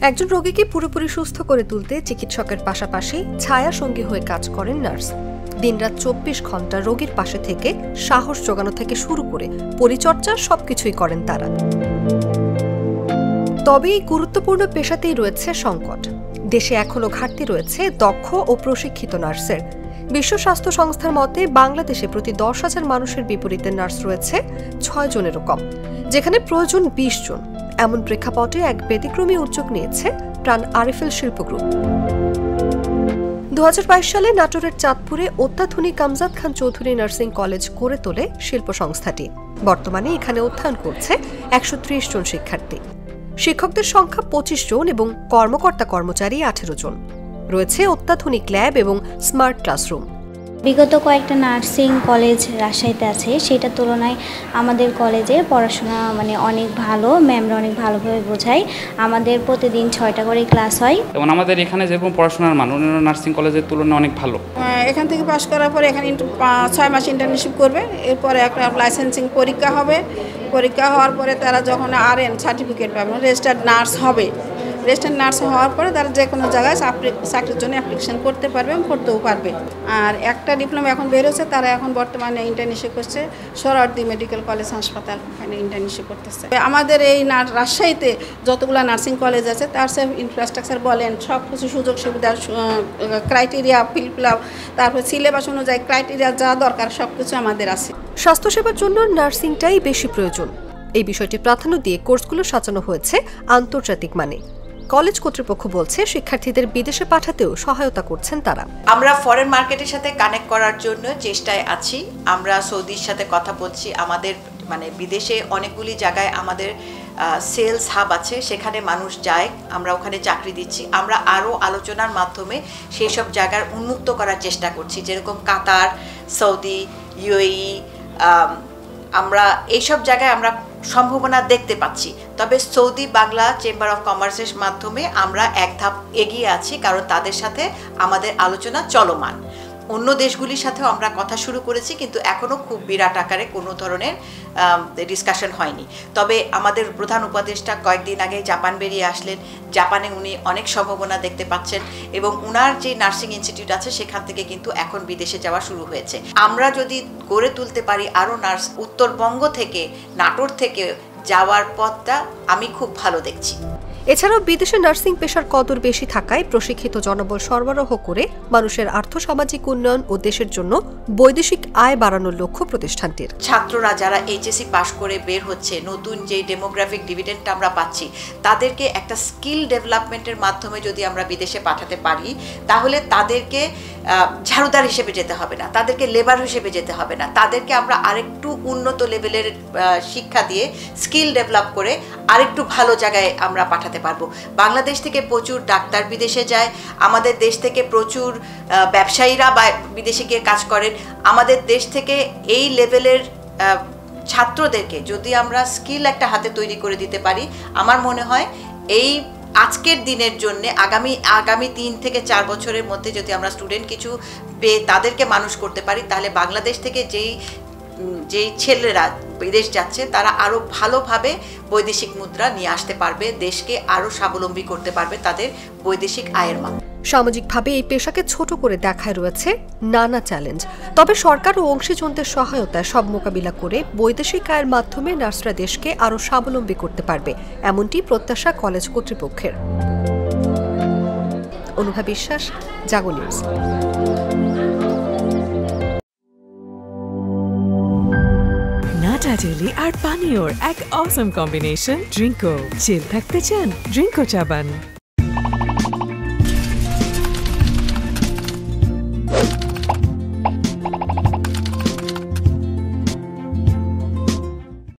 একজন রোগীকে পুরোপুরি সুস্থ করে তুলতে চিকিৎসকের পাশাপাশি ছায়া সঙ্গী হয়ে কাজ করেন নার্স। দিনরাত ২৪ ঘন্টা রোগীর পাশে থেকে সাহস জোগানো থেকে শুরু করে পরিচর্যা সবকিছুই করেন তারা। তবে এই গুরুত্বপূর্ণ পেশাতেই রয়েছে সংকট। দেশে এখনো ঘাটতি রয়েছে দক্ষ ও প্রশিক্ষিত নার্সের। বিশ্ব স্বাস্থ্য সংস্থার মতে বাংলাদেশে প্রতি ১০,০০০ মানুষের বিপরীতে নার্স রয়েছে ৬ জনেরও কম, যেখানে প্রয়োজন ২০ জন। এমন প্রেক্ষাপটে এক ব্যতিক্রমী উদ্যোগ নিয়েছে প্রাণ আরএফএল শিল্প গ্রুপ। ২০২২ সালে নাটোরের চাঁদপুরে অত্যাধুনিক আমজাদ খান চৌধুরী নার্সিং কলেজ গড়ে তোলে শিল্প সংস্থাটি। বর্তমানে এখানে অধ্যয়ন করছে ১৩০ জন শিক্ষার্থী। শিক্ষকদের সংখ্যা ২৫ জন এবং কর্মকর্তা কর্মচারী ১৮ জন। রয়েছে অত্যাধুনিক ল্যাব এবং স্মার্ট ক্লাসরুম। বিগত কয়েকটা নার্সিং কলেজ রাজশাহীতে আছে, সেটার তুলনায় আমাদের কলেজে পড়াশোনা অনেক ভালো, ম্যামরা অনেক ভালোভাবে বোঝায়। আমাদের প্রতিদিন ৬টা করে ক্লাস হয় এবং আমাদের এখানে যেরকম পড়াশোনার মান অন্যান্য নার্সিং কলেজের তুলনায় অনেক ভালো। এখান থেকে পাশ করার পরে এখানে ৬ মাস ইন্টার্নশিপ করবে, এরপরে একটা লাইসেন্সিং পরীক্ষা হবে। পরীক্ষা হওয়ার পরে তারা যখন RN সার্টিফিকেট পাবে, রেজিস্টার্ড নার্স হবে। রেজিস্টার্ড নার্স হওয়ার পরে তারা যে কোনো জায়গায় চাকরির জন্য অ্যাপ্লিকেশন করতে পারবে এবং করতেও পারবে। আর একটা ডিপ্লোমা এখন বেরোচ্ছে, তারা এখন বর্তমানে ইন্টার্নশিপ করছে সোহরাওয়ার্দী মেডিকেল কলেজ হাসপাতাল, এখানে ইন্টার্নশিপ করতেছে। আমাদের এই রাজশাহীতে যতগুলো নার্সিং কলেজ আছে তার সব ইনফ্রাস্ট্রাকচার বলেন, সব কিছু সুযোগ সুবিধা, ক্রাইটেরিয়া ফিলফিল, তারপর সিলেবাস অনুযায়ী ক্রাইটেরিয়া যা দরকার সব কিছু আমাদের আছে। স্বাস্থ্যসেবার জন্য নার্সিংটাই বেশি প্রয়োজন। এই বিষয়টি প্রাধান্য দিয়ে কোর্সগুলো সাজানো হয়েছে আন্তর্জাতিক মানে। কলেজ কর্তৃপক্ষ বলছে শিক্ষার্থীদের বিদেশে পাঠাতেও সহায়তা করছেন তারা। আমরা ফরেন মার্কেটের সাথে কানেক্ট করার জন্য চেষ্টায় আছি। আমরা সৌদির সাথে কথা বলছি। আমাদের বিদেশে অনেকগুলি জায়গায় আমাদের সেলস হাব আছে, সেখানে মানুষ যায়, আমরা ওখানে চাকরি দিচ্ছি। আমরা আরও আলোচনার মাধ্যমে সেই সব জায়গার উন্মুক্ত করার চেষ্টা করছি, যেরকম কাতার, সৌদি, UAE। আমরা এইসব জায়গায় আমরা সম্ভাবনা দেখতে পাচ্ছি। তবে সৌদি বাংলা চেম্বার অফ কমার্সের মাধ্যমে আমরা এক ধাপ এগিয়ে আছি, কারণ তাদের সাথে আমাদের আলোচনা চলমান। অন্য দেশগুলির সাথেও আমরা কথা শুরু করেছি, কিন্তু এখনও খুব বিরাট আকারে কোনো ধরনের ডিসকাশন হয়নি। তবে আমাদের প্রধান উপদেষ্টা কয়েকদিন আগে জাপান বেরিয়ে আসলেন। জাপানে উনি অনেক সম্ভাবনা দেখতে পাচ্ছেন এবং উনার যে নার্সিং ইনস্টিটিউট আছে সেখান থেকে কিন্তু এখন বিদেশে যাওয়া শুরু হয়েছে। আমরা যদি গড়ে তুলতে পারি আরও নার্স, উত্তরবঙ্গ থেকে, নাটোর থেকে যাওয়ার পথটা আমি খুব ভালো দেখছি। এছাড়াও বিদেশে নার্সিং পেশার কদর বেশি থাকায় প্রশিক্ষিত জনবল সরবরাহ করে মানুষের আর্থসামাজিক উন্নয়ন ও দেশের জন্য বৈদেশিক আয় বাড়ানোর লক্ষ্য প্রতিষ্ঠানটির। ছাত্ররা যারা HSC পাশ করে বের হচ্ছে, নতুন যে ডেমোগ্রাফিক ডিভিডেন্ডটা আমরা পাচ্ছি, তাদেরকে একটা স্কিল ডেভেলপমেন্টের মাধ্যমে যদি আমরা বিদেশে পাঠাতে পারি, তাহলে তাদেরকে ঝাড়ুদার হিসেবে যেতে হবে না, তাদেরকে লেবার হিসেবে যেতে হবে না, তাদেরকে আমরা আরেকটু উন্নত লেভেলের শিক্ষা দিয়ে স্কিল ডেভেলপ করে আরেকটু ভালো জায়গায় আমরা পাঠাতে পারবো। বাংলাদেশ থেকে প্রচুর ডাক্তার বিদেশে যায়, আমাদের দেশ থেকে প্রচুর ব্যবসায়ীরা বিদেশে গিয়ে কাজ করেন। আমাদের দেশ থেকে এই লেভেলের ছাত্রদেরকে যদি আমরা স্কিল একটা হাতে তৈরি করে দিতে পারি, আমার মনে হয় এই আজকের দিনের জন্য আগামী 3 থেকে 4 বছরের মধ্যে যদি আমরা স্টুডেন্ট কিছু পেয়ে তাদেরকে মানুষ করতে পারি, তাহলে বাংলাদেশ থেকে যেই ছেলেরা বিদেশ যাচ্ছে তারা আরও ভালোভাবে বৈদেশিক মুদ্রা নিয়ে আসতে পারবে, দেশকে আরও স্বাবলম্বী করতে পারবে তাদের বৈদেশিক আয়ের মান। সামাজিকভাবে এই পেশাকে ছোট করে দেখায় রয়েছে নানা চ্যালেঞ্জ। তবে সরকার ও অংশীজনদের সহায়তায় সব মোকাবিলা করে বৈদেশিক আয়ের মাধ্যমে নার্সরা দেশকে আরও স্বাবলম্বী করতে পারবে, এমনটি প্রত্যাশা কলেজ কর্তৃপক্ষের। অনুভা বিশ্বাস, জাগো নিউজ। নাটা জেলি আর পানীয়র এক অসম কম্বিনেশন ড্রিঙ্কো। চিল থাকতে চান, ড্রিঙ্কো চাবান।